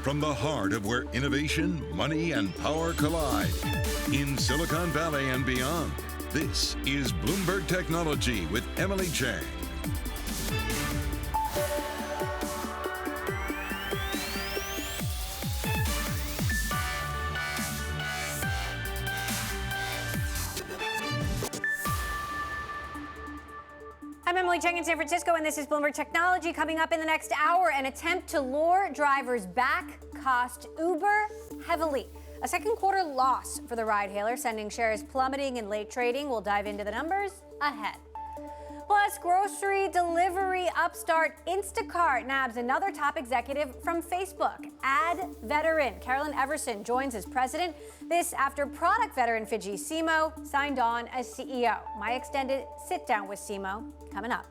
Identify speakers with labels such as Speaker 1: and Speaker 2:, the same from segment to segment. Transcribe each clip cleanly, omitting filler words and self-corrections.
Speaker 1: from the heart of where innovation, money, and power collide. In Silicon Valley and beyond, this is Bloomberg Technology with Emily Chang.
Speaker 2: I'm Emily Chang in San Francisco, and this is Bloomberg Technology. Coming up in the next hour, an attempt to lure drivers back cost Uber heavily. A second quarter loss for the ride-hailer, sending shares plummeting in late trading. We'll dive into the numbers ahead. Plus, grocery delivery upstart Instacart nabs another top executive from Facebook. Ad veteran Carolyn Everson joins as president. This after product veteran Fidji Simo signed on as CEO. My extended sit-down with Simo coming up.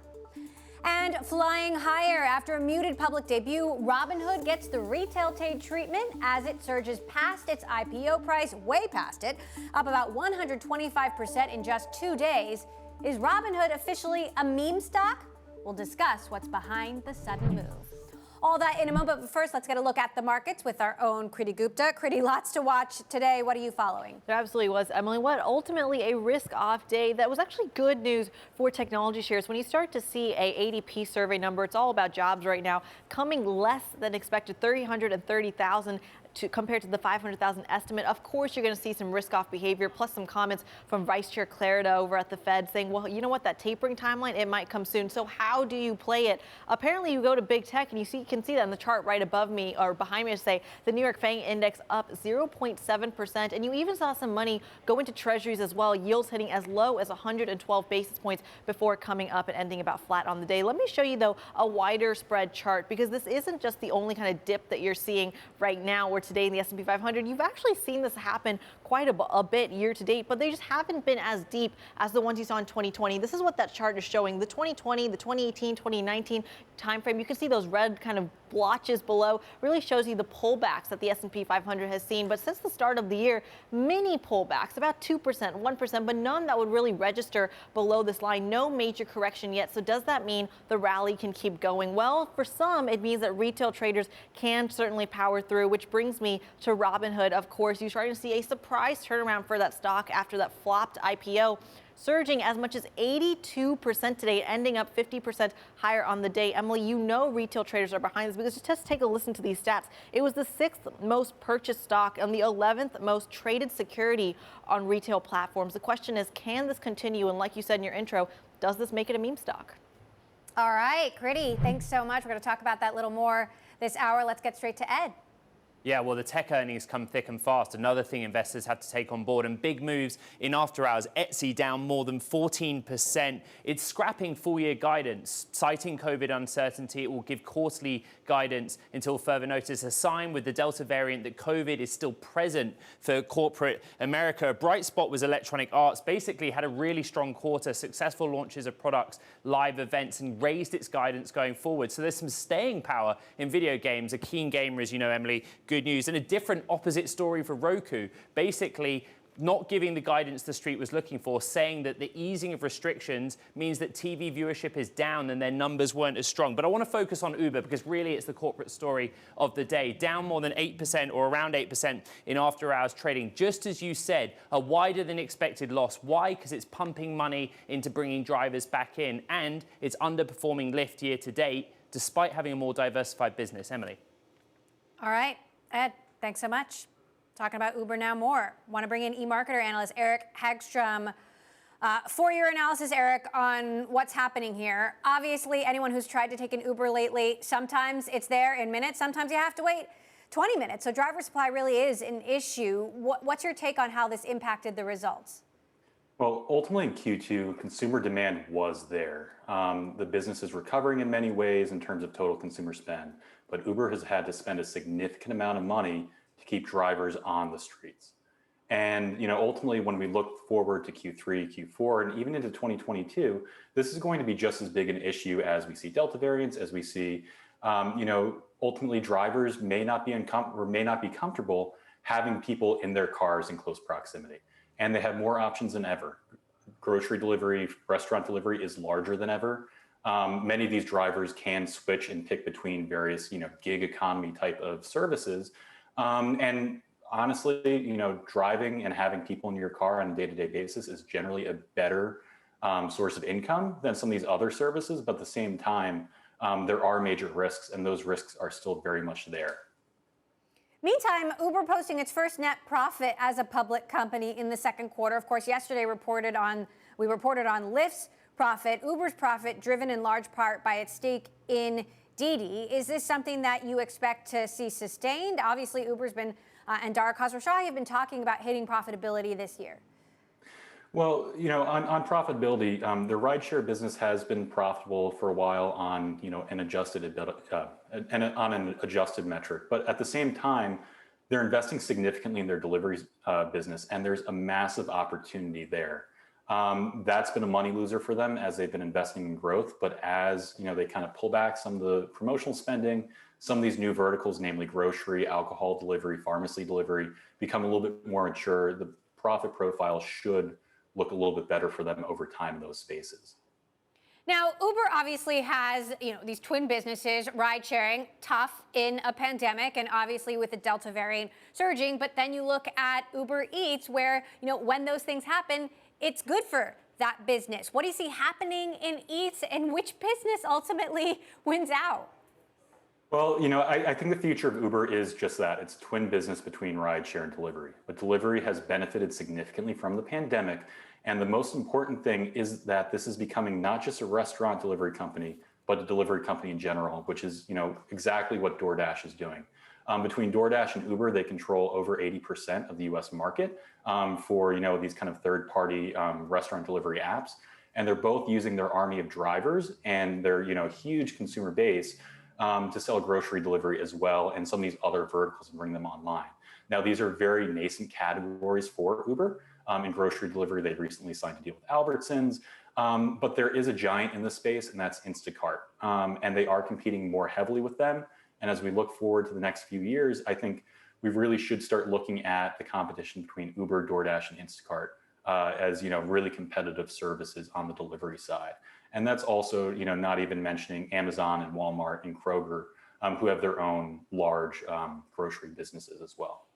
Speaker 2: And flying higher after a muted public debut, Robinhood gets the retail treatment as it surges past its IPO price, way past it, up about 125% in just 2 days. Is Robinhood officially a meme stock? We'll discuss what's behind the sudden move. All that in a moment, but first, let's get a look at the markets with our own Kriti Gupta. Kriti, lots to watch today. What are you following?
Speaker 3: There absolutely was, Emily. What ultimately a risk-off day that was actually good news for technology shares. When you start to see a ADP survey number, it's all about jobs right now, coming less than expected, 330,000. Compared to the 500,000 estimate. Of course, you're going to see some risk-off behavior, plus some comments from Vice Chair Clarida over at the Fed saying, well, you know what, that tapering timeline, it might come soon. So how do you play it? Apparently, you go to big tech, and you can see that in the chart right above me, or behind me, to say the New York FANG index up 0.7%. And you even saw some money go into treasuries as well, yields hitting as low as 112 basis points before coming up and ending about flat on the day. Let me show you, though, a wider spread chart, because this isn't just the only kind of dip that you're seeing right now, where today in the S&P 500, you've actually seen this happen quite a bit year to date, but they just haven't been as deep as the ones you saw in 2020. This is what that chart is showing. The 2020, the 2018, 2019 timeframe, you can see those red kind of blotches below, really shows you the pullbacks that the S&P 500 has seen. But since the start of the year, many pullbacks, about 2%, 1%, but none that would really register below this line. No major correction yet. So does that mean the rally can keep going? Well, for some, it means that retail traders can certainly power through, which brings me to Robinhood. Of course, you're starting to see a surprise turnaround for that stock after that flopped IPO, surging as much as 82% today, ending up 50% higher on the day. Emily, you know retail traders are behind this, because just take a listen to these stats. It was the 6th most purchased stock and the 11th most traded security on retail platforms. The question is, can this continue? And like you said in your intro, does this make it a meme stock?
Speaker 2: All right, Kriti, thanks so much. We're going to talk about that a little more this hour. Let's get straight to Ed.
Speaker 4: Yeah, well, the tech earnings come thick and fast. Another thing investors have to take on board, and big moves in after hours. Etsy down more than 14%. It's scrapping full-year guidance, citing COVID uncertainty. It will give quarterly guidance until further notice. A sign with the Delta variant that COVID is still present for corporate America. A bright spot was Electronic Arts. Basically had a really strong quarter, successful launches of products, live events, and raised its guidance going forward. So there's some staying power in video games. A keen gamer, as you know, Emily. Good news. And a different opposite story for Roku. Basically, not giving the guidance the street was looking for, saying that the easing of restrictions means that TV viewership is down and their numbers weren't as strong. But I want to focus on Uber, because really it's the corporate story of the day. Down more than 8% or around 8% in after hours trading. Just as you said, a wider than expected loss. Why? Because it's pumping money into bringing drivers back in, and it's underperforming Lyft year to date, despite having a more diversified business. Emily.
Speaker 2: All right, Ed, thanks so much. Talking about Uber now more. Want to bring in eMarketer analyst Eric Hagstrom for your analysis, Eric, on what's happening here. Obviously, anyone who's tried to take an Uber lately, sometimes it's there in minutes, sometimes you have to wait 20 minutes. So driver supply really is an issue. What's your take on how this impacted the results?
Speaker 5: Well, ultimately in Q2, consumer demand was there. The business is recovering in many ways in terms of total consumer spend, but Uber has had to spend a significant amount of money to keep drivers on the streets. And ultimately, when we look forward to Q3, Q4, and even into 2022, this is going to be just as big an issue as we see Delta variants, as we see, ultimately drivers may not be comfortable having people in their cars in close proximity. And they have more options than ever. Grocery delivery, restaurant delivery is larger than ever. Many of these drivers can switch and pick between various, gig economy type of services. And honestly, driving and having people in your car on a day-to-day basis is generally a better source of income than some of these other services. But at the same time, there are major risks, and those risks are still very much there.
Speaker 2: Meantime, Uber posting its first net profit as a public company in the second quarter. Of course, yesterday we reported on Lyft's profit, Uber's profit driven in large part by its stake in Didi. Is this something that you expect to see sustained? Obviously, Uber's been and Dara Khosrowshahi have been talking about hitting profitability this year.
Speaker 5: Well, on profitability, the rideshare business has been profitable for a while on, an adjusted on an adjusted metric. But at the same time, they're investing significantly in their delivery business, and there's a massive opportunity there. That's been a money loser for them as they've been investing in growth. But as they kind of pull back some of the promotional spending, some of these new verticals, namely grocery, alcohol delivery, pharmacy delivery, become a little bit more mature. The profit profile should look a little bit better for them over time in those spaces.
Speaker 2: Now, Uber obviously has, these twin businesses, ride sharing, tough in a pandemic, and obviously with the Delta variant surging. But then you look at Uber Eats, where, when those things happen, it's good for that business. What do you see happening in Eats, and which business ultimately wins out?
Speaker 5: Well, I think the future of Uber is just that. It's twin business between rideshare and delivery. But delivery has benefited significantly from the pandemic. And the most important thing is that this is becoming not just a restaurant delivery company, but a delivery company in general, which is, exactly what DoorDash is doing. Between DoorDash and Uber, they control over 80% of the US market for, these kind of third-party restaurant delivery apps. And they're both using their army of drivers and their, huge consumer base to sell grocery delivery as well, and some of these other verticals and bring them online. Now, these are very nascent categories for Uber. In grocery delivery, they recently signed a deal with Albertsons, but there is a giant in this space, and that's Instacart. And they are competing more heavily with them. And as we look forward to the next few years, I think we really should start looking at the competition between Uber, DoorDash, and Instacart as really competitive services on the delivery side. And that's also, not even mentioning Amazon and Walmart and Kroger, who have their own large grocery businesses as well.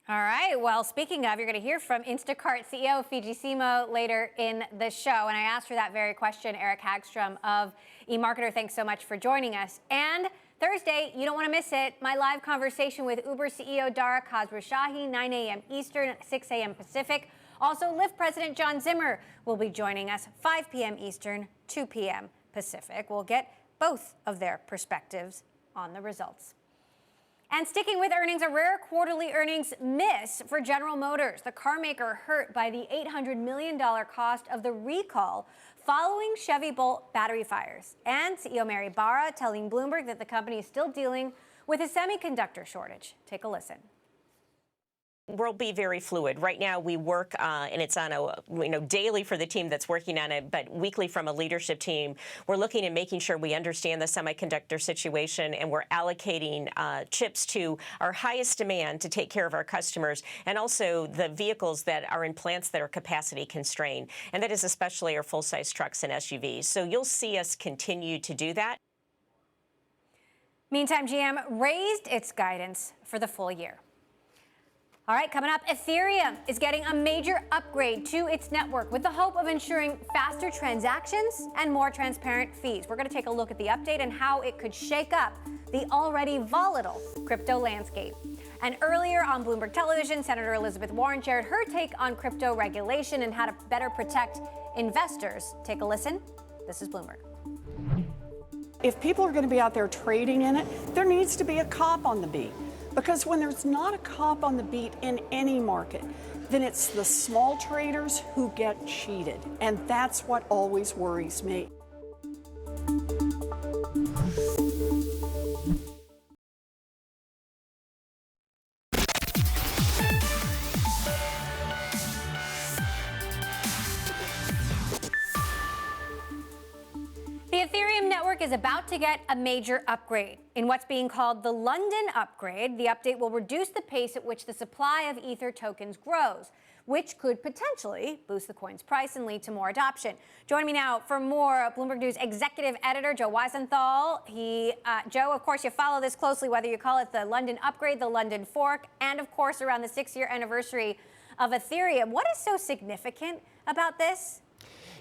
Speaker 2: All right. Well, speaking of, you're going to hear from Instacart CEO Fidji Simo later in the show. And I asked her that very question, Eric Hagstrom of eMarketer. Thanks so much for joining us. And Thursday, you don't want to miss it, my live conversation with Uber CEO Dara Khosrowshahi, 9 a.m. Eastern, 6 a.m. Pacific. Also, Lyft President John Zimmer will be joining us 5 p.m. Eastern, 2 p.m. Pacific. We'll get both of their perspectives on the results. And sticking with earnings, a rare quarterly earnings miss for General Motors. The car maker hurt by the $800 million cost of the recall following Chevy Bolt battery fires. And CEO Mary Barra telling Bloomberg that the company is still dealing with a semiconductor shortage. Take a listen.
Speaker 6: We'll be very fluid. Right now, we work, and it's on a daily for the team that's working on it, but weekly from a leadership team. We're looking at making sure we understand the semiconductor situation, and we're allocating chips to our highest demand to take care of our customers, and also the vehicles that are in plants that are capacity constrained, and that is especially our full-size trucks and SUVs. So you'll see us continue to do that.
Speaker 2: Meantime, GM raised its guidance for the full year. All right, coming up, Ethereum is getting a major upgrade to its network with the hope of ensuring faster transactions and more transparent fees. We're going to take a look at the update and how it could shake up the already volatile crypto landscape. And earlier on Bloomberg Television, Senator Elizabeth Warren shared her take on crypto regulation and how to better protect investors. Take a listen. This is Bloomberg.
Speaker 7: If people are going to be out there trading in it, there needs to be a cop on the beat. Because when there's not a cop on the beat in any market, then it's the small traders who get cheated. And that's what always worries me.
Speaker 2: The Ethereum network is about to get a major upgrade. In what's being called the London upgrade, the update will reduce the pace at which the supply of Ether tokens grows. which could potentially boost the coin's price and lead to more adoption. Joining me now for more, Bloomberg News executive editor Joe Weisenthal. Joe, of course, you follow this closely, whether you call it the London upgrade, the London fork, and of course around the 6-year anniversary of Ethereum. What is so significant about this?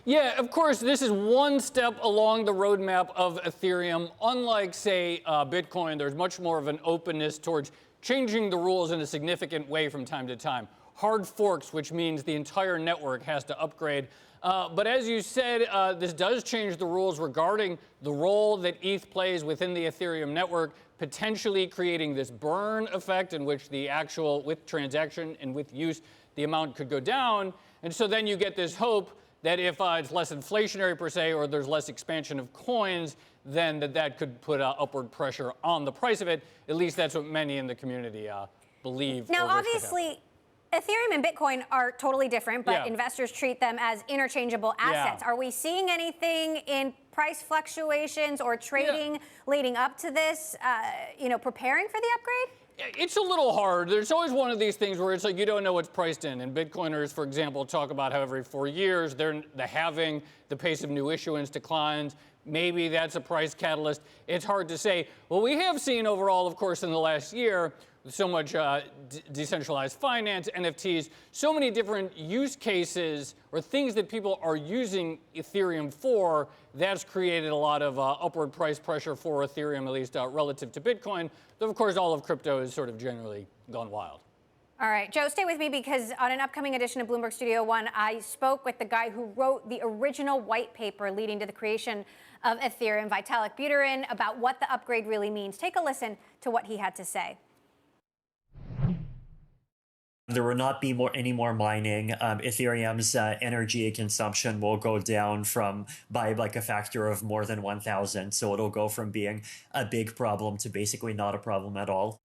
Speaker 8: Yeah, of course, this is one step along the roadmap of Ethereum. Unlike, say, Bitcoin, there's much more of an openness towards changing the rules in a significant way from time to time. Hard forks, which means the entire network has to upgrade. But as you said, this does change the rules regarding the role that ETH plays within the Ethereum network, potentially creating this burn effect in which the actual, with transaction and with use, the amount could go down. And so then you get this hope that if it's less inflationary per se, or there's less expansion of coins, then that could put upward pressure on the price of it. At least that's what many in the community believe.
Speaker 2: Now, obviously, Ethereum and Bitcoin are totally different, but investors treat them as interchangeable assets. Are we seeing anything in price fluctuations or trading leading up to this, preparing for the upgrade?
Speaker 8: It's a little hard. There's always one of these things where it's like you don't know what's priced in. And Bitcoiners, for example, talk about how every 4 years the halving, the pace of new issuance declines. Maybe that's a price catalyst. It's hard to say. Well, we have seen overall, of course, in the last year, so much decentralized finance, NFTs, so many different use cases or things that people are using Ethereum for. That's created a lot of upward price pressure for Ethereum, at least relative to Bitcoin. Though, of course, all of crypto has sort of generally gone wild.
Speaker 2: All right, Joe, stay with me because on an upcoming edition of Bloomberg Studio One, I spoke with the guy who wrote the original white paper leading to the creation of Ethereum, Vitalik Buterin, about what the upgrade really means. Take a listen to what he had to say.
Speaker 9: There will not be any more mining. Ethereum's energy consumption will go down by like a factor of more than 1,000. So it'll go from being a big problem to basically not a problem at all.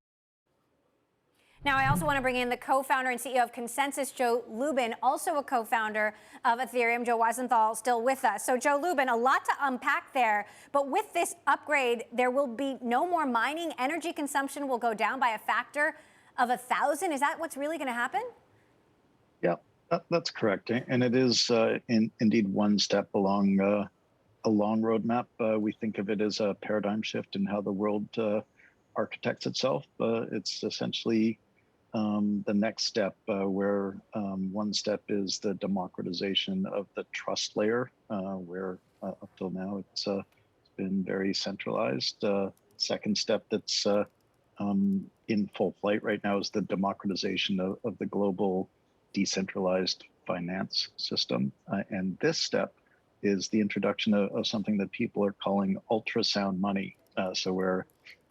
Speaker 2: Now, I also want to bring in the co-founder and CEO of Consensus, Joe Lubin, also a co-founder of Ethereum. Joe Weisenthal still with us. So, Joe Lubin, a lot to unpack there. But with this upgrade, there will be no more mining. Energy consumption will go down by a factor of 1,000. Is that what's really going to happen?
Speaker 10: Yeah, that's correct. And it is indeed one step along a long roadmap. We think of it as a paradigm shift in how the world architects itself. It's essentially the next step where one step is the democratization of the trust layer, where up till now it's been very centralized. Second step that's in full flight right now is the democratization of the global decentralized finance system. And this step is the introduction of something that people are calling ultrasound money. So where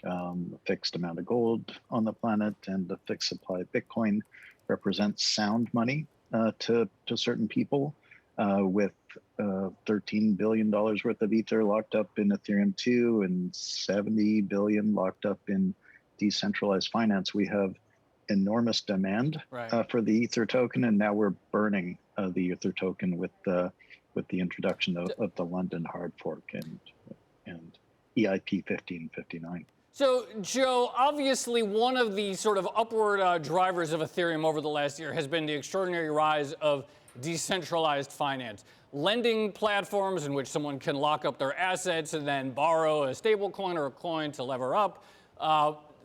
Speaker 10: a fixed amount of gold on the planet and a fixed supply of Bitcoin represents sound money to certain people, with $13 billion worth of Ether locked up in Ethereum 2 and 70 billion locked up in decentralized finance. We have enormous demand for the Ether token, and now we're burning the Ether token with the introduction of the London hard fork and EIP 1559.
Speaker 8: So, Joe, obviously one of the sort of upward drivers of Ethereum over the last year has been the extraordinary rise of decentralized finance. Lending platforms in which someone can lock up their assets and then borrow a stable coin or a coin to lever up.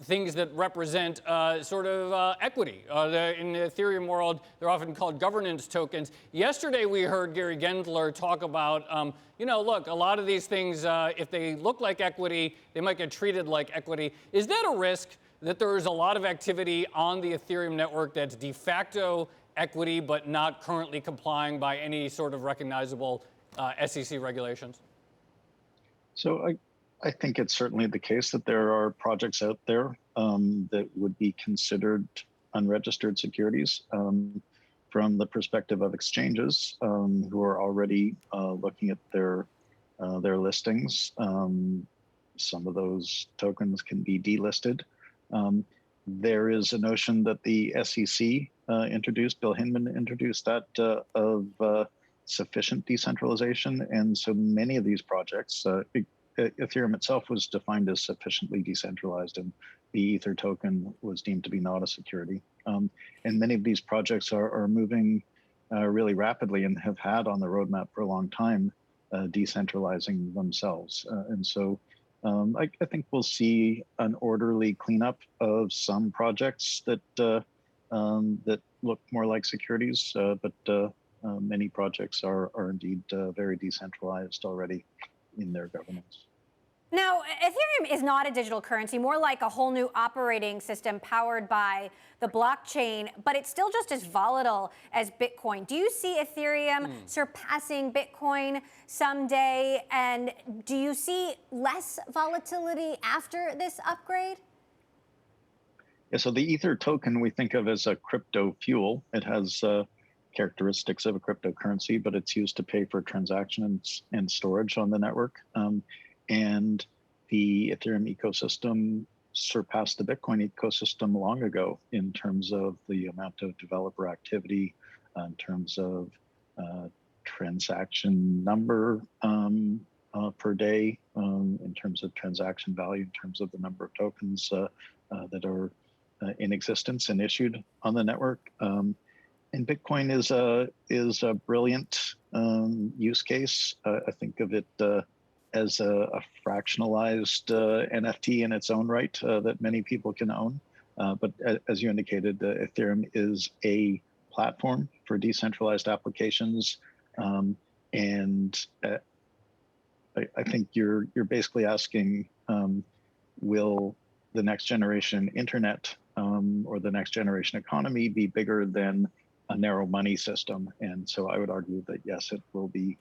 Speaker 8: Things that represent sort of equity. In the Ethereum world, they're often called governance tokens. Yesterday, we heard Gary Gensler talk about, look, a lot of these things, if they look like equity, they might get treated like equity. Is that a risk that there is a lot of activity on the Ethereum network that's de facto equity, but not currently complying by any sort of recognizable SEC regulations?
Speaker 10: So I think it's certainly the case that there are projects out there that would be considered unregistered securities from the perspective of exchanges who are already looking at their listings. Some of those tokens can be delisted. There is a notion that the SEC introduced, Bill Hinman introduced that of sufficient decentralization. And so many of these projects, Ethereum itself was defined as sufficiently decentralized, and the Ether token was deemed to be not a security. And many of these projects are moving really rapidly and have had on the roadmap for a long time, decentralizing themselves. And so I think we'll see an orderly cleanup of some projects that that look more like securities, but many projects are indeed very decentralized already in their governance.
Speaker 2: Now, Ethereum is not a digital currency, more like a whole new operating system powered by the blockchain, but it's still just as volatile as Bitcoin. Do you see Ethereum surpassing Bitcoin someday? And do you see less volatility after this upgrade?
Speaker 10: Yeah, so the Ether token we think of as a crypto fuel. It has characteristics of a cryptocurrency, but it's used to pay for transactions and storage on the network. And the Ethereum ecosystem surpassed the Bitcoin ecosystem long ago in terms of the amount of developer activity, in terms of transaction number per day, in terms of transaction value, in terms of the number of tokens that are in existence and issued on the network. And Bitcoin is a brilliant use case. I think of it as a fractionalized NFT in its own right that many people can own. But as you indicated, Ethereum is a platform for decentralized applications. And I think you're basically asking, will the next generation internet or the next generation economy be bigger than a narrow money system? And so I would argue that yes, it will be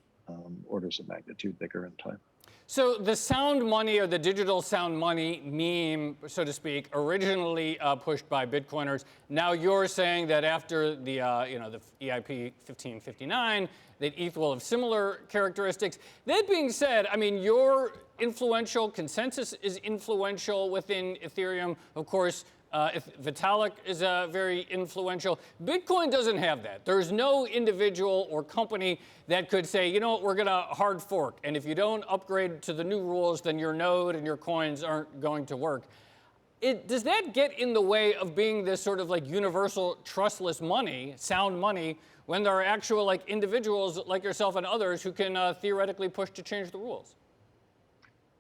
Speaker 10: orders of magnitude bigger in time.
Speaker 8: So the sound money, or the digital sound money meme, so to speak, originally pushed by Bitcoiners. Now you're saying that after the the EIP 1559, that ETH will have similar characteristics. That being said, I mean, your influential consensus is influential within Ethereum. Of course, Vitalik is very influential. Bitcoin doesn't have that. There's no individual or company that could say, you know what, we're going to hard fork. And if you don't upgrade to the new rules, then your node and your coins aren't going to work. Does that get in the way of being this sort of like universal trustless money, sound money, when there are actual like individuals like yourself and others who can theoretically push to change the rules?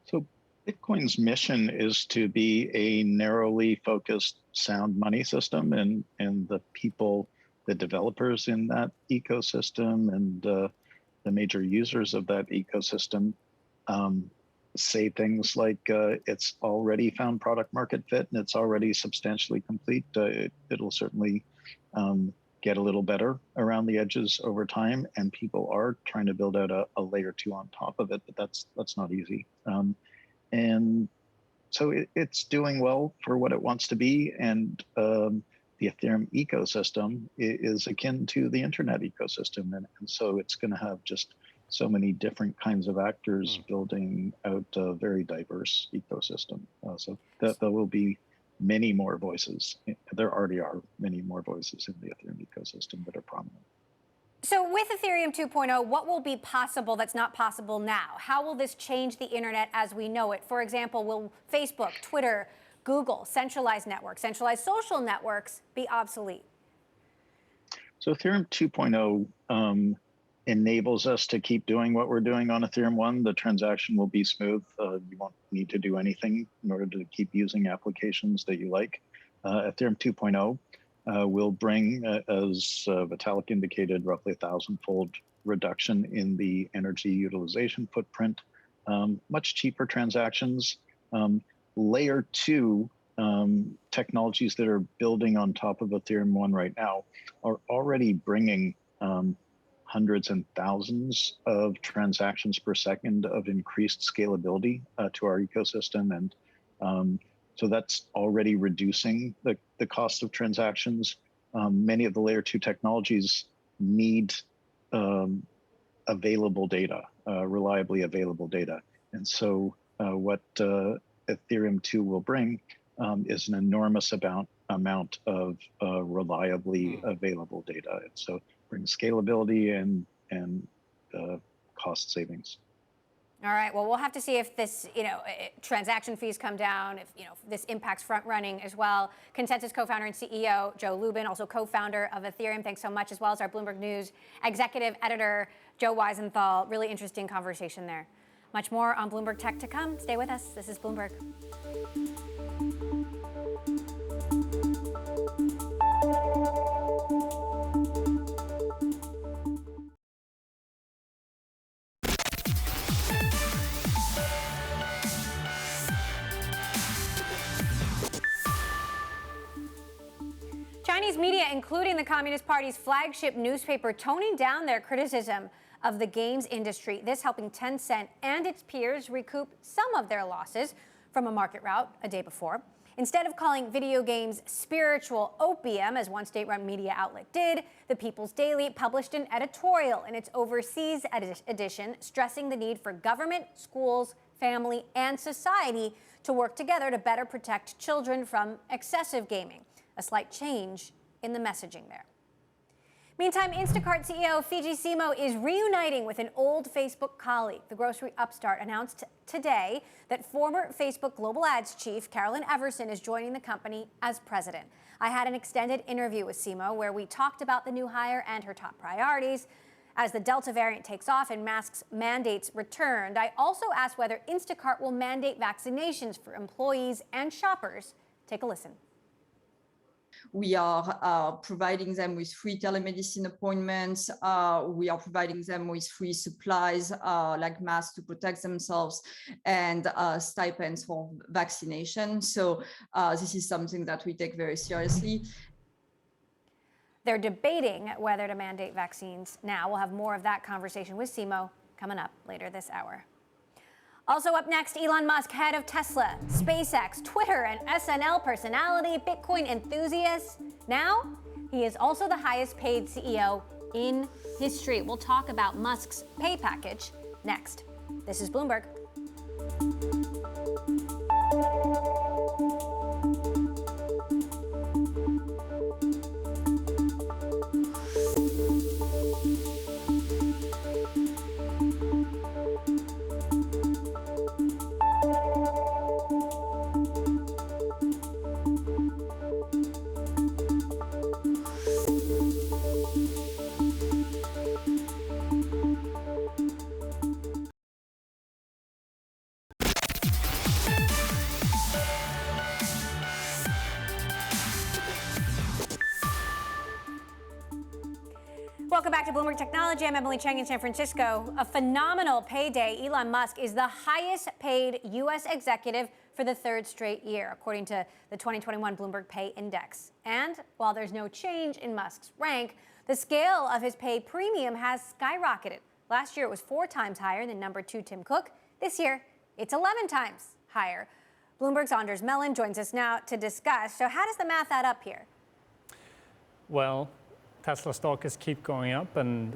Speaker 10: So Bitcoin's mission is to be a narrowly focused sound money system, and the people, the developers in that ecosystem and the major users of that ecosystem say things like it's already found product market fit and it's already substantially complete. It'll certainly get a little better around the edges over time, and people are trying to build out a layer 2 on top of it, but that's not easy. And so it's doing well for what it wants to be. And the Ethereum ecosystem is akin to the internet ecosystem. And so it's going to have just so many different kinds of actors building out a very diverse ecosystem. So there will be many more voices. There already are many more voices in the Ethereum ecosystem that are prominent.
Speaker 2: So with Ethereum 2.0, what will be possible that's not possible now? How will this change the internet as we know it? For example, will Facebook, Twitter, Google, centralized networks, centralized social networks be obsolete?
Speaker 10: So Ethereum 2.0 enables us to keep doing what we're doing on Ethereum 1. The transaction will be smooth. You won't need to do anything in order to keep using applications that you like. Ethereum 2.0 will bring, as Vitalik indicated, roughly 1,000-fold reduction in the energy utilization footprint, much cheaper transactions. Layer 2 technologies that are building on top of Ethereum 1 right now are already bringing hundreds and thousands of transactions per second of increased scalability to our ecosystem. And so that's already reducing the cost of transactions. Many of the layer 2 technologies need available data, reliably available data. And so what Ethereum 2 will bring is an enormous amount of reliably available data. And so bring scalability and cost savings.
Speaker 2: All right. Well, we'll have to see if this, transaction fees come down, if, this impacts front running as well. Consensus co-founder and CEO Joe Lubin, also co-founder of Ethereum. Thanks so much, as well as our Bloomberg News executive editor Joe Weisenthal. Really interesting conversation there. Much more on Bloomberg Tech to come. Stay with us. This is Bloomberg. Chinese media, including the Communist Party's flagship newspaper, toning down their criticism of the games industry. This helping Tencent and its peers recoup some of their losses from a market rout a day before. Instead of calling video games spiritual opium, as one state-run media outlet did, the People's Daily published an editorial in its overseas edition stressing the need for government, schools, family, and society to work together to better protect children from excessive gaming. A slight change in the messaging there. Meantime, Instacart CEO Fidji Simo is reuniting with an old Facebook colleague. The grocery upstart announced today that former Facebook global ads chief Carolyn Everson is joining the company as president. I had an extended interview with Simo where we talked about the new hire and her top priorities. As the Delta variant takes off and masks mandates returned, I also asked whether Instacart will mandate vaccinations for employees and shoppers. Take a listen.
Speaker 11: We are providing them with free telemedicine appointments. We are providing them with free supplies like masks to protect themselves and stipends for vaccination. So this is something that we take very seriously.
Speaker 2: They're debating whether to mandate vaccines now. We'll have more of that conversation with Simo coming up later this hour. Also up next, Elon Musk, head of Tesla, SpaceX, Twitter, and SNL personality, Bitcoin enthusiast. Now, he is also the highest paid CEO in history. We'll talk about Musk's pay package next. This is Bloomberg. Welcome back to Bloomberg Technology. I'm Emily Chang in San Francisco. A phenomenal payday. Elon Musk is the highest paid U.S. executive for the third straight year, according to the 2021 Bloomberg Pay Index. And while there's no change in Musk's rank, the scale of his pay premium has skyrocketed. Last year, it was 4 times higher than number 2 Tim Cook. This year, it's 11 times higher. Bloomberg's Anders Mellon joins us now to discuss. So how does the math add up here?
Speaker 12: Well, Tesla stock has keep going up, and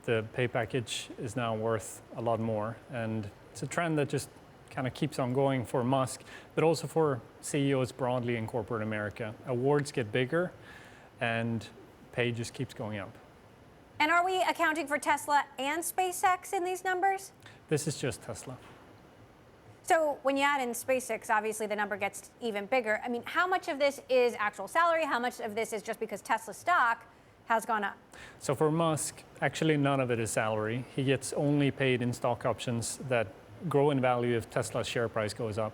Speaker 12: the pay package is now worth a lot more. And it's a trend that just kind of keeps on going for Musk, but also for CEOs broadly in corporate America. Awards get bigger, and pay just keeps going up.
Speaker 2: And are we accounting for Tesla and SpaceX in these numbers?
Speaker 12: This is just Tesla.
Speaker 2: So when you add in SpaceX, obviously the number gets even bigger. I mean, how much of this is actual salary? How much of this is just because Tesla stock has gone up?
Speaker 12: So for Musk, actually none of it is salary. He gets only paid in stock options that grow in value if Tesla's share price goes up.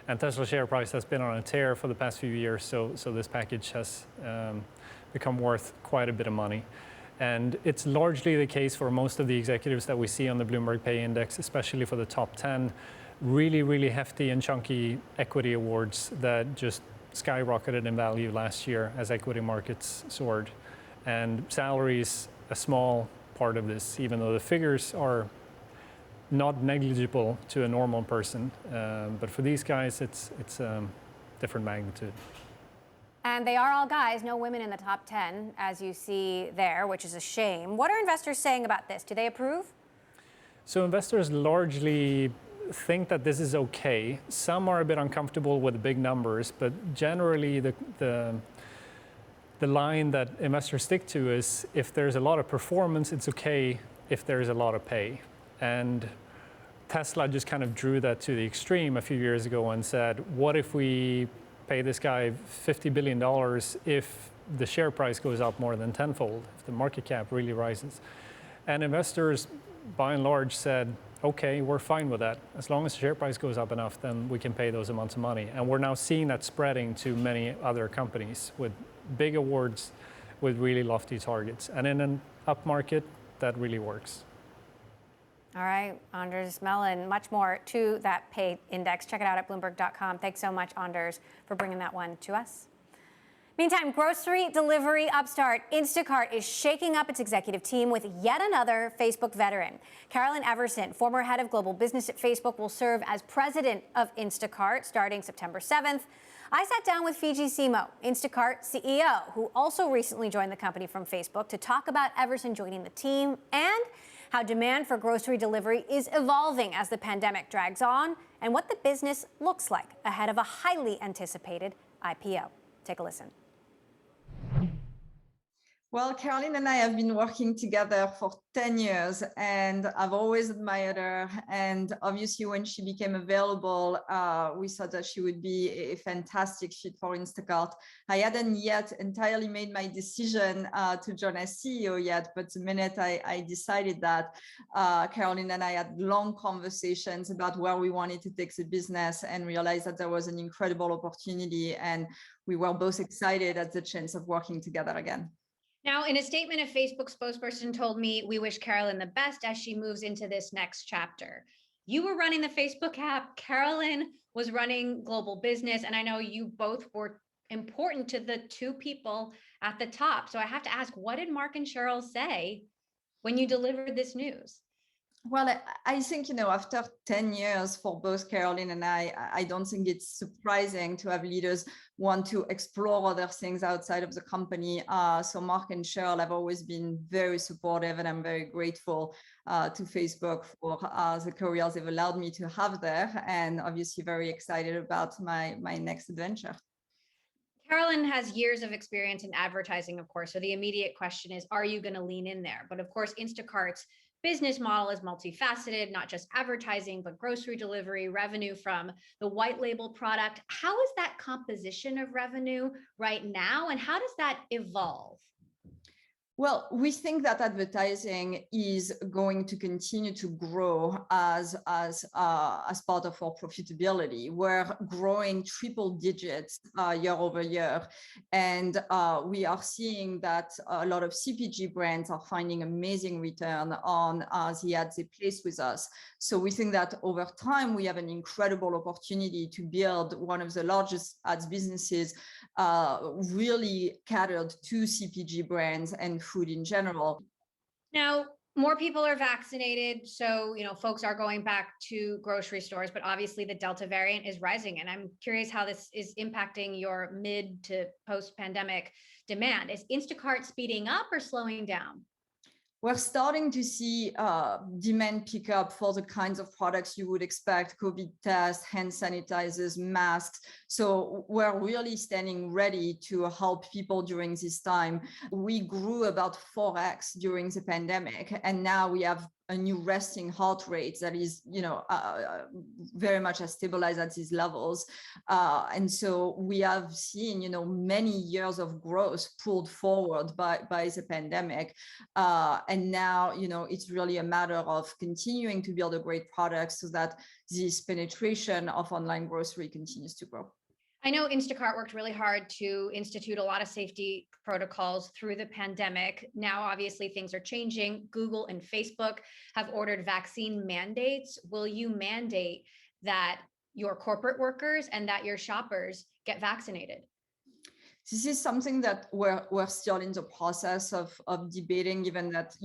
Speaker 12: And Tesla's share price has been on a tear for the past few years, so this package has become worth quite a bit of money. And it's largely the case for most of the executives that we see on the Bloomberg Pay Index, especially for the top 10. Really, really hefty and chunky equity awards that just skyrocketed in value last year as equity markets soared. And salary is a small part of this, even though the figures are not negligible to a normal person. But for these guys, it's different magnitude.
Speaker 2: And they are all guys, no women in the top 10, as you see there, which is a shame. What are investors saying about this? Do they approve?
Speaker 12: So investors largely think that this is okay. Some are a bit uncomfortable with the big numbers, but generally the line that investors stick to is if there's a lot of performance, it's okay if there's a lot of pay. And Tesla just kind of drew that to the extreme a few years ago and said, what if we pay this guy $50 billion if the share price goes up more than tenfold, if the market cap really rises? And investors, by and large, said, okay, we're fine with that. As long as the share price goes up enough, then we can pay those amounts of money. And we're now seeing that spreading to many other companies with big awards with really lofty targets. And in an up market, that really works.
Speaker 2: All right, Anders Mellon, much more to that pay index. Check it out at Bloomberg.com. Thanks so much, Anders, for bringing that one to us. Meantime, grocery delivery upstart Instacart is shaking up its executive team with yet another Facebook veteran. Carolyn Everson, former head of global business at Facebook, will serve as president of Instacart starting September 7th. I sat down with Fiji Simo, Instacart CEO, who also recently joined the company from Facebook, to talk about Everson joining the team and how demand for grocery delivery is evolving as the pandemic drags on, and what the business looks like ahead of a highly anticipated IPO. Take a listen.
Speaker 11: Well, Caroline and I have been working together for 10 years, and I've always admired her. And obviously, when she became available, we thought that she would be a fantastic fit for Instacart. I hadn't yet entirely made my decision to join as CEO yet, but the minute I decided that, Caroline and I had long conversations about where we wanted to take the business and realized that there was an incredible opportunity. And we were both excited at the chance of working together again.
Speaker 2: Now, in a statement, a Facebook spokesperson told me, "We wish Carolyn the best as she moves into this next chapter." You were running the Facebook app, Carolyn was running global business, and I know you both were important to the two people at the top. So I have to ask, what did Mark and Cheryl say when you delivered this news?
Speaker 11: Well, I think, after 10 years for both Caroline and I don't think it's surprising to have leaders want to explore other things outside of the company. So Mark and Cheryl have always been very supportive, and I'm very grateful to Facebook for the careers they've allowed me to have there, and obviously very excited about my next adventure.
Speaker 2: Carolyn has years of experience in advertising, of course. So the immediate question is, are you going to lean in there? But of course, Instacart's business model is multifaceted, not just advertising, but grocery delivery, revenue from the white label product. How is that composition of revenue right now, and how does that evolve?
Speaker 11: Well, we think that advertising is going to continue to grow as part of our profitability. We're growing triple digits year over year, and we are seeing that a lot of CPG brands are finding amazing return on the ads they place with us. So we think that over time we have an incredible opportunity to build one of the largest ads businesses, really catered to CPG brands and food in general.
Speaker 2: Now, more people are vaccinated, so folks are going back to grocery stores, but obviously the Delta variant is rising, and I'm curious how this is impacting your mid to post-pandemic demand. Is Instacart speeding up or slowing down?
Speaker 11: We're starting to see demand pick up for the kinds of products you would expect: COVID tests, hand sanitizers, masks. So we're really standing ready to help people during this time. We grew about 4x during the pandemic, and now we have a new resting heart rate that is, very much has stabilized at these levels. And so we have seen, many years of growth pulled forward by the pandemic. And now, it's really a matter of continuing to build a great product so that this penetration of online grocery continues to grow.
Speaker 2: I know Instacart worked really hard to institute a lot of safety protocols through the pandemic. Now, obviously, things are changing. Google and Facebook have ordered vaccine mandates. Will you mandate that your corporate workers and that your shoppers get vaccinated?
Speaker 11: This is something that we're still in the process of debating, given that,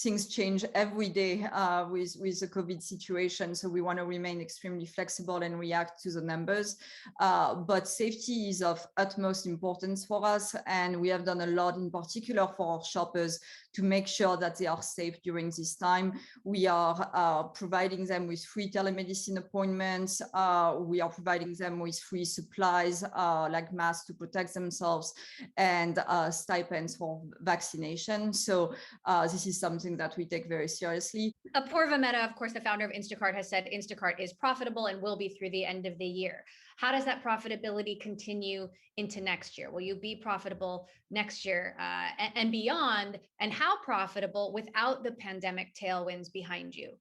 Speaker 11: things change every day with the COVID situation. So we want to remain extremely flexible and react to the numbers. But safety is of utmost importance for us. And we have done a lot, in particular for our shoppers, to make sure that they are safe during this time. We are providing them with free telemedicine appointments. We are providing them with free supplies like masks to protect themselves, and stipends for vaccination. So this is something that we take very seriously.
Speaker 2: Apoorva Mehta, of course, the founder of Instacart, has said Instacart is profitable and will be through the end of the year. How does that profitability continue into next year? Will you be profitable next year and beyond? And how profitable without the pandemic tailwinds behind you?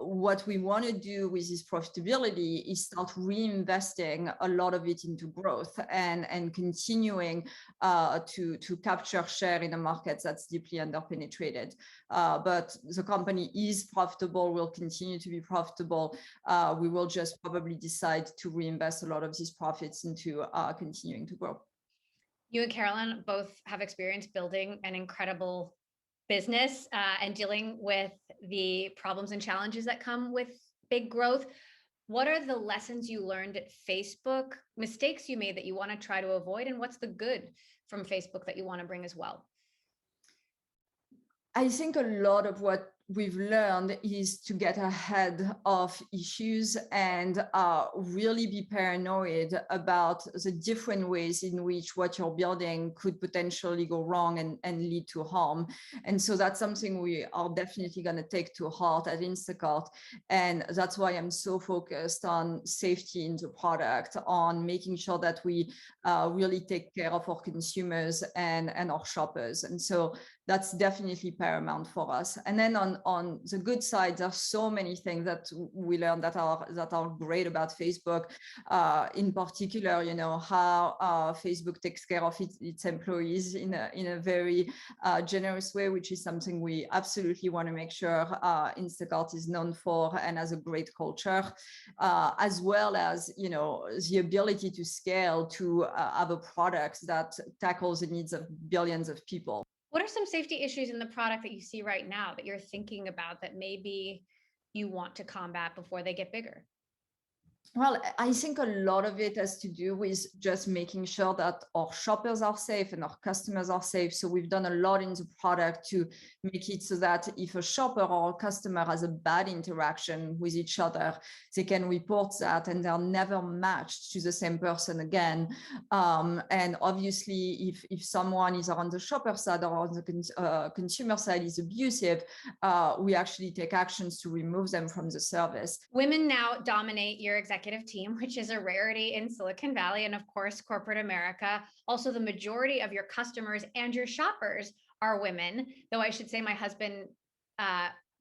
Speaker 11: What we want to do with this profitability is start reinvesting a lot of it into growth and continuing to capture share in a market that's deeply underpenetrated. But the company is profitable, will continue to be profitable. We will just probably decide to reinvest a lot of these profits into continuing to grow.
Speaker 2: You and Carolyn both have experience building an incredible business and dealing with the problems and challenges that come with big growth. What are the lessons you learned at Facebook, mistakes you made that you want to try to avoid, and what's the good from Facebook that you want to bring as well?
Speaker 11: I think a lot of what we've learned is to get ahead of issues and really be paranoid about the different ways in which what you're building could potentially go wrong and lead to harm. And so that's something we are definitely going to take to heart at Instacart. And that's why I'm so focused on safety in the product, on making sure that we really take care of our consumers and our shoppers. And so that's definitely paramount for us. And then on the good side, there's so many things that we learned that are great about Facebook. In particular, how Facebook takes care of its employees in a very generous way, which is something we absolutely want to make sure Instacart is known for and has a great culture, as well as the ability to scale to have a product that tackles the needs of billions of people.
Speaker 2: What are some safety issues in the product that you see right now that you're thinking about that maybe you want to combat before they get bigger?
Speaker 11: Well, I think a lot of it has to do with just making sure that our shoppers are safe and our customers are safe. So we've done a lot in the product to make it so that if a shopper or a customer has a bad interaction with each other, they can report that and they're never matched to the same person again. And obviously, if someone is on the shopper side or on the consumer side is abusive, we actually take actions to remove them from the service.
Speaker 2: Women now dominate your executive team, which is a rarity in Silicon Valley and, of course, corporate America. Also, the majority of your customers and your shoppers are women, though I should say my husband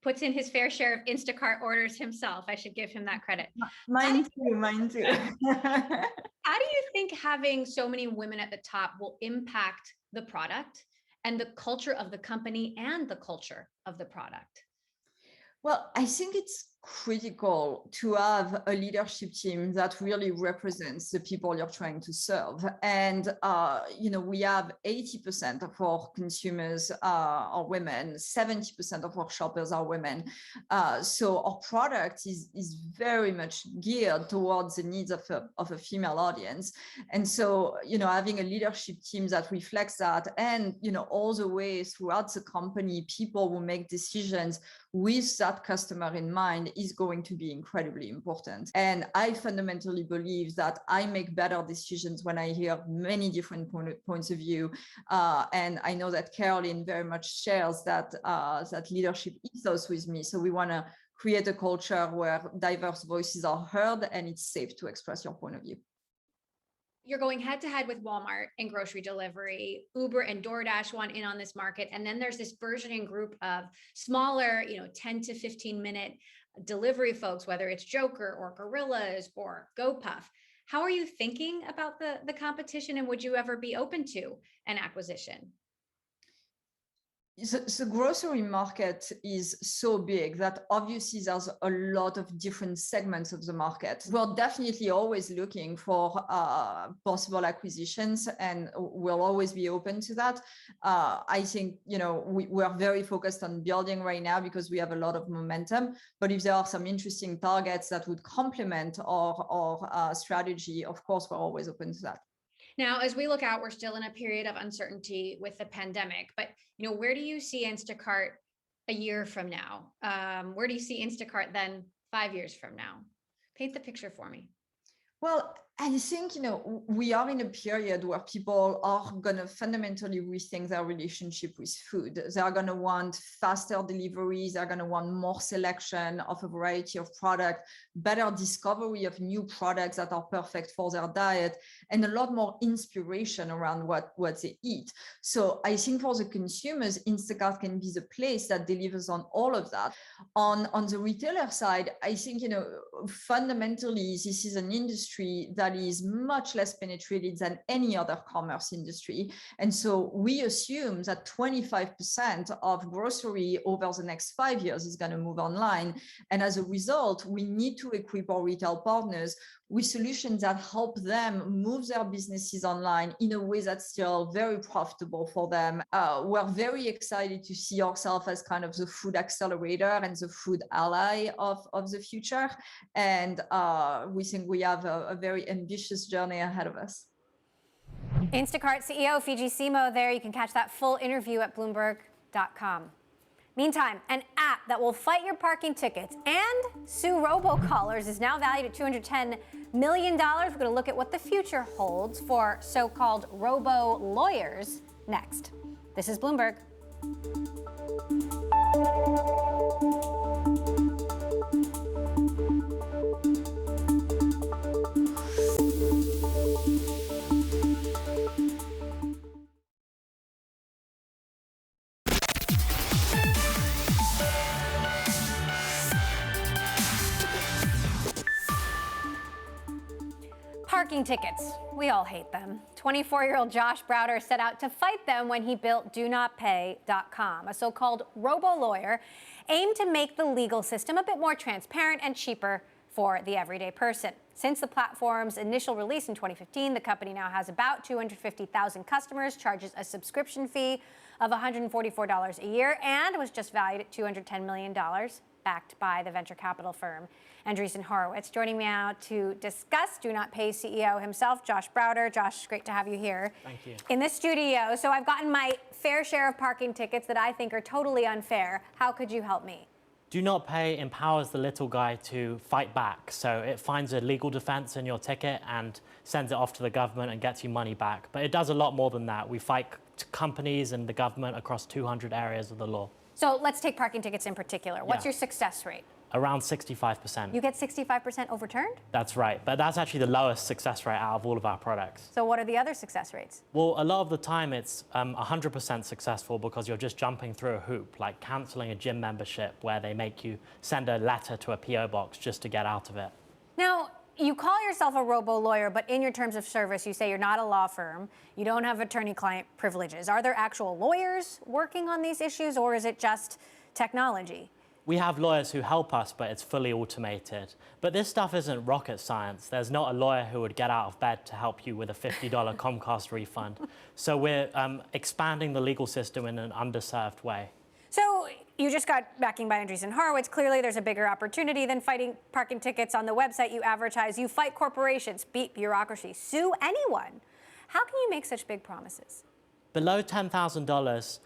Speaker 2: puts in his fair share of Instacart orders himself. I should give him that credit.
Speaker 11: Mine too.
Speaker 2: How do you think having so many women at the top will impact the product and the culture of the company and the culture of the product?
Speaker 11: Well, I think it's critical to have a leadership team that really represents the people you're trying to serve. And, we have 80% of our consumers are women, 70% of our shoppers are women. So our product is very much geared towards the needs of a female audience. And so, having a leadership team that reflects that and, all the way throughout the company, people will make decisions with that customer in mind is going to be incredibly important. And I fundamentally believe that I make better decisions when I hear many different points of view. And I know that Caroline very much shares that leadership ethos with me. So we want to create a culture where diverse voices are heard and it's safe to express your point of view.
Speaker 2: You're going head to head with Walmart in grocery delivery. Uber and DoorDash want in on this market. And then there's this burgeoning group of smaller, 10 to 15 minute delivery folks, whether it's Joker or Gorillas or GoPuff. How are you thinking about the competition, and would you ever be open to an acquisition?
Speaker 11: The grocery market is so big that obviously there's a lot of different segments of the market. We're definitely always looking for possible acquisitions, and we'll always be open to that. I think, we're very focused on building right now because we have a lot of momentum. But if there are some interesting targets that would complement our strategy, of course, we're always open to that.
Speaker 2: Now, as we look out, we're still in a period of uncertainty with the pandemic, but where do you see Instacart a year from now? Where do you see Instacart then 5 years from now? Paint the picture for me.
Speaker 11: Well, I think, we are in a period where people are going to fundamentally rethink their relationship with food. They are going to want faster deliveries. They're going to want more selection of a variety of products, better discovery of new products that are perfect for their diet, and a lot more inspiration around what they eat. So I think for the consumers, Instacart can be the place that delivers on all of that. On the retailer side, I think, fundamentally, this is an industry that is much less penetrated than any other commerce industry. And so we assume that 25% of grocery over the next 5 years is going to move online. And as a result, we need to equip our retail partners with solutions that help them move their businesses online in a way that's still very profitable for them. We're very excited to see ourselves as kind of the food accelerator and the food ally of the future. And we think we have a very ambitious journey ahead of us.
Speaker 2: Instacart CEO Fidji Simo there. You can catch that full interview at Bloomberg.com. Meantime, an app that will fight your parking tickets and sue robocallers is now valued at $210 million. We're going to look at what the future holds for so-called robo-lawyers next. This is Bloomberg. Parking tickets. We all hate them. 24-year-old Josh Browder set out to fight them when he built DoNotPay.com, a so-called robo-lawyer aimed to make the legal system a bit more transparent and cheaper for the everyday person. Since the platform's initial release in 2015, the company now has about 250,000 customers, charges a subscription fee of $144 a year, and was just valued at $210 million, backed by the venture capital firm Andreessen Horowitz. Joining me now to discuss DoNotPay CEO himself, Josh Browder. Josh, great to have you here.
Speaker 13: Thank you.
Speaker 2: In the studio. So I've gotten my fair share of parking tickets that I think are totally unfair. How could you help me?
Speaker 13: DoNotPay empowers the little guy to fight back. So it finds a legal defense in your ticket and sends it off to the government and gets you money back. But it does a lot more than that. We fight companies and the government across 200 areas of the law.
Speaker 2: So let's take parking tickets in particular. What's your success rate?
Speaker 13: Around 65%.
Speaker 2: You get 65% overturned?
Speaker 13: That's right, but that's actually the lowest success rate out of all of our products.
Speaker 2: So what are the other success rates?
Speaker 13: Well, a lot of the time it's 100% successful because you're just jumping through a hoop, like canceling a gym membership where they make you send a letter to a PO box just to get out of it.
Speaker 2: Now, you call yourself a robo-lawyer, but in your terms of service, you say you're not a law firm, you don't have attorney-client privileges. Are there actual lawyers working on these issues, or is it just technology?
Speaker 13: We have lawyers who help us, but it's fully automated. But this stuff isn't rocket science. There's not a lawyer who would get out of bed to help you with a $50 Comcast refund. So we're expanding the legal system in an underserved way.
Speaker 2: So you just got backing by Andreessen Horowitz. Clearly, there's a bigger opportunity than fighting parking tickets. On the website you advertise, you fight corporations, beat bureaucracy, sue anyone. How can you make such big promises?
Speaker 13: Below $10,000,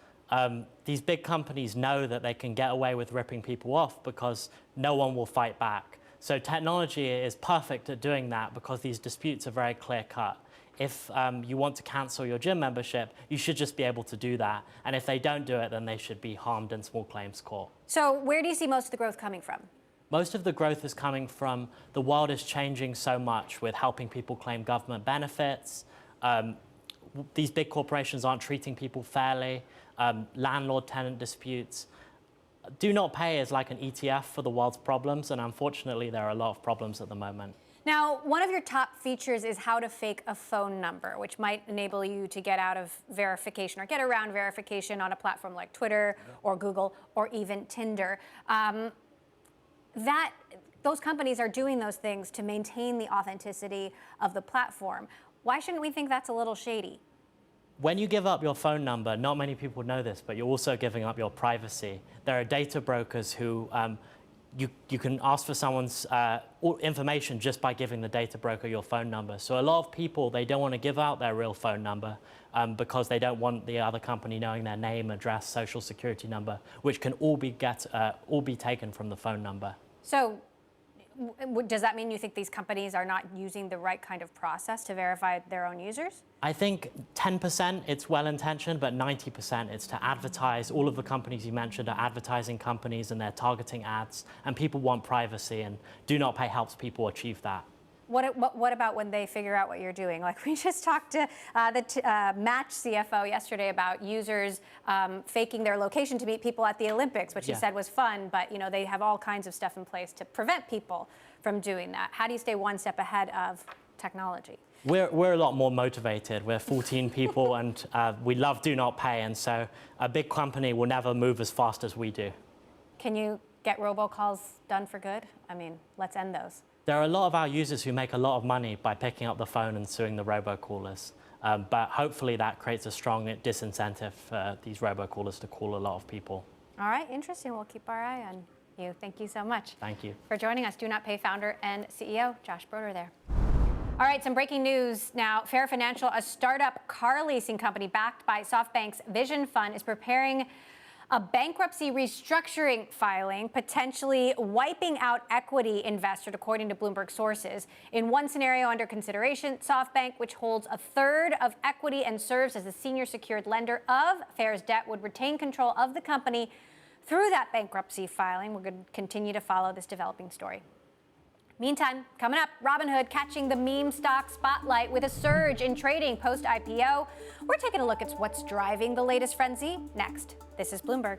Speaker 13: these big companies know that they can get away with ripping people off because no one will fight back. So technology is perfect at doing that because these disputes are very clear-cut. If you want to cancel your gym membership, you should just be able to do that. And if they don't do it, then they should be harmed in small claims court.
Speaker 2: So where do you see most of the growth coming from?
Speaker 13: Most of the growth is coming from the world is changing so much with helping people claim government benefits. These big corporations aren't treating people fairly. Landlord-tenant disputes. DoNotPay is like an ETF for the world's problems, and unfortunately, there are a lot of problems at the moment.
Speaker 2: Now, one of your top features is how to fake a phone number, which might enable you to get out of verification or get around verification on a platform like Twitter or Google or even Tinder. Those companies are doing those things to maintain the authenticity of the platform. Why shouldn't we think that's a little shady?
Speaker 13: When you give up your phone number, not many people know this, but you're also giving up your privacy. There are data brokers who you can ask for someone's information just by giving the data broker your phone number. So a lot of people, they don't want to give out their real phone number because they don't want the other company knowing their name, address, social security number, which can all be taken from the phone number.
Speaker 2: So Does that mean you think these companies are not using the right kind of process to verify their own users?
Speaker 13: I think 10% it's well-intentioned, but 90% it's to advertise. All of the companies you mentioned are advertising companies and they're targeting ads, and people want privacy, and DoNotPay helps people achieve that.
Speaker 2: What about when they figure out what you're doing? Like we just talked to the Match CFO yesterday about users faking their location to meet people at the Olympics, which he said was fun, but you know they have all kinds of stuff in place to prevent people from doing that. How do you stay one step ahead of technology?
Speaker 13: We're a lot more motivated. We're 14 people, and we love DoNotPay, and so a big company will never move as fast as we do.
Speaker 2: Can you get robocalls done for good? I mean, let's end those.
Speaker 13: There are a lot of our users who make a lot of money by picking up the phone and suing the robocallers. But hopefully that creates a strong disincentive for these robocallers to call a lot of people.
Speaker 2: All right, interesting. We'll keep our eye on you. Thank you so much.
Speaker 13: Thank you.
Speaker 2: For joining us, DoNotPay founder and CEO, Josh Broder there. All right, some breaking news now. Fair Financial, a startup car leasing company backed by SoftBank's Vision Fund, is preparing a bankruptcy restructuring filing, potentially wiping out equity investors, according to Bloomberg sources. In one scenario under consideration, SoftBank, which holds a third of equity and serves as the senior secured lender of Fair's debt, would retain control of the company through that bankruptcy filing. We're going to continue to follow this developing story. Meantime, coming up, Robinhood catching the meme stock spotlight with a surge in trading post-IPO. We're taking a look at what's driving the latest frenzy next. This is Bloomberg.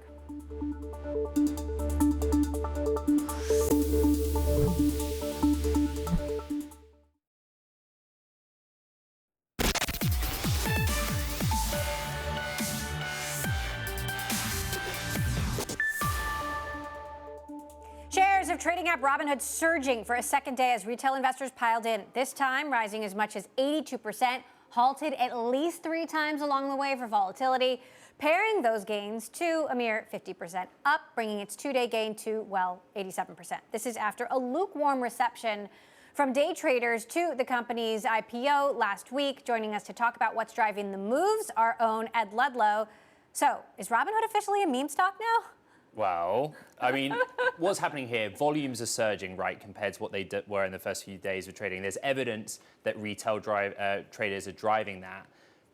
Speaker 2: Shares of trading app Robinhood surging for a second day as retail investors piled in, this time rising as much as 82%, halted at least 3 times along the way for volatility, pairing those gains to a mere 50% up, bringing its 2-day gain to, well, 87%. This is after a lukewarm reception from day traders to the company's IPO last week. Joining us to talk about what's driving the moves, our own Ed Ludlow. So, is Robinhood officially a meme stock now?
Speaker 4: Well, I mean, what's happening here? Volumes are surging, right, compared to what they were in the first few days of trading. There's evidence that retail traders are driving that,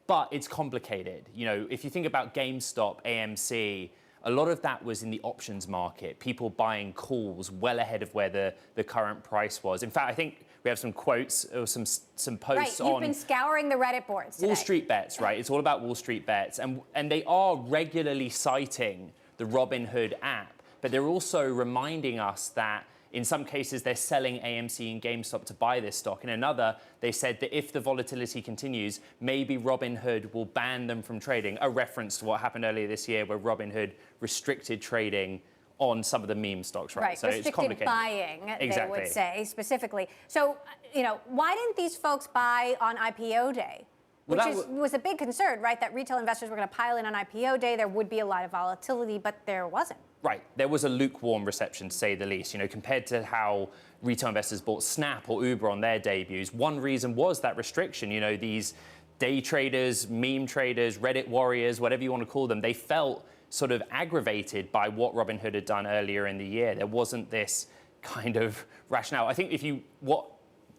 Speaker 4: but it's complicated. You know, if you think about GameStop, AMC, a lot of that was in the options market, people buying calls well ahead of where the current price was. In fact, I think we have some quotes or some posts on...
Speaker 2: Right, you've been scouring the Reddit boards today.
Speaker 4: Wall Street Bets, right? It's all about Wall Street Bets, and they are regularly citing the Robinhood app, but they're also reminding us that in some cases they're selling AMC and GameStop to buy this stock. In another, they said that if the volatility continues, maybe Robinhood will ban them from trading, a reference to what happened earlier this year where Robinhood restricted trading on some of the meme stocks, right?
Speaker 2: So restricted
Speaker 4: it's complicated.
Speaker 2: Buying,
Speaker 4: Exactly.
Speaker 2: They would say, specifically. So, you know, why didn't these folks buy on IPO day? Which was a big concern, right? That retail investors were going to pile in on IPO day. There would be a lot of volatility, but there wasn't.
Speaker 4: Right. There was a lukewarm reception, to say the least. You know, compared to how retail investors bought Snap or Uber on their debuts, one reason was that restriction. You know, these day traders, meme traders, Reddit warriors, whatever you want to call them, they felt sort of aggravated by what Robinhood had done earlier in the year. There wasn't this kind of rationale. I think what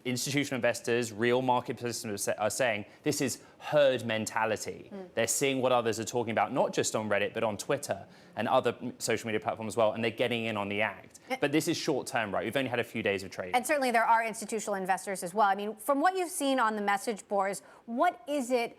Speaker 4: institutional investors, real market participants are saying, this is herd mentality. They're seeing what others are talking about, not just on Reddit, but on Twitter and other social media platforms as well, and they're getting in on the act. But this is short term, right? We've only had a few days of trading.
Speaker 2: And certainly there are institutional investors as well. I mean, from what you've seen on the message boards, what is it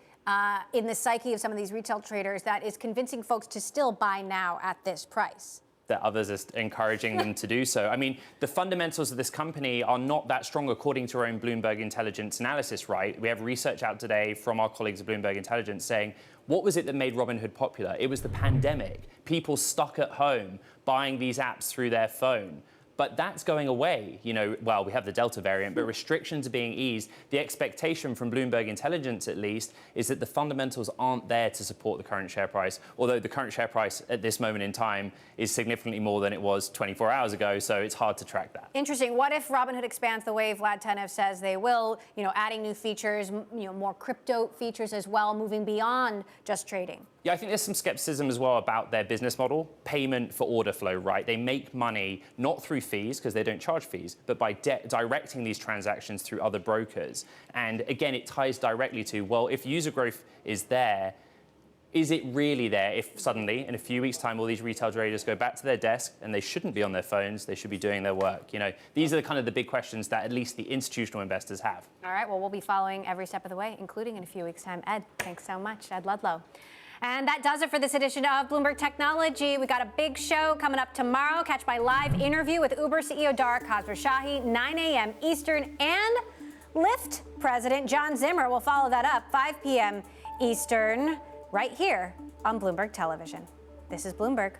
Speaker 2: in the psyche of some of these retail traders that is convincing folks to still buy now at this price?
Speaker 4: That others are encouraging them to do so. I mean, the fundamentals of this company are not that strong according to our own Bloomberg Intelligence analysis, right? We have research out today from our colleagues at Bloomberg Intelligence saying, what was it that made Robinhood popular? It was the pandemic. People stuck at home buying these apps through their phone. But that's going away. You know, well, we have the Delta variant, but restrictions are being eased. The expectation from Bloomberg Intelligence, at least, is that the fundamentals aren't there to support the current share price, although the current share price at this moment in time is significantly more than it was 24 hours ago, so it's hard to track that.
Speaker 2: Interesting. What if Robinhood expands the way Vlad Tenev says they will, you know, adding new features, you know, more crypto features as well, moving beyond just trading?
Speaker 4: Yeah, I think there's some skepticism as well about their business model, payment for order flow, right? They make money not through fees, because they don't charge fees, but by directing these transactions through other brokers. And again, it ties directly to, well, if user growth is there, is it really there if suddenly, in a few weeks' time, all these retail traders go back to their desk and they shouldn't be on their phones, they should be doing their work? You know, these are kind of the big questions that at least the institutional investors have.
Speaker 2: All right, well, we'll be following every step of the way, including in a few weeks' time. Ed, thanks so much. Ed Ludlow. And that does it for this edition of Bloomberg Technology. We got a big show coming up tomorrow. Catch my live interview with Uber CEO Dara Khosrowshahi, 9 a.m. Eastern, and Lyft President John Zimmer will follow that up, 5 p.m. Eastern, right here on Bloomberg Television. This is Bloomberg.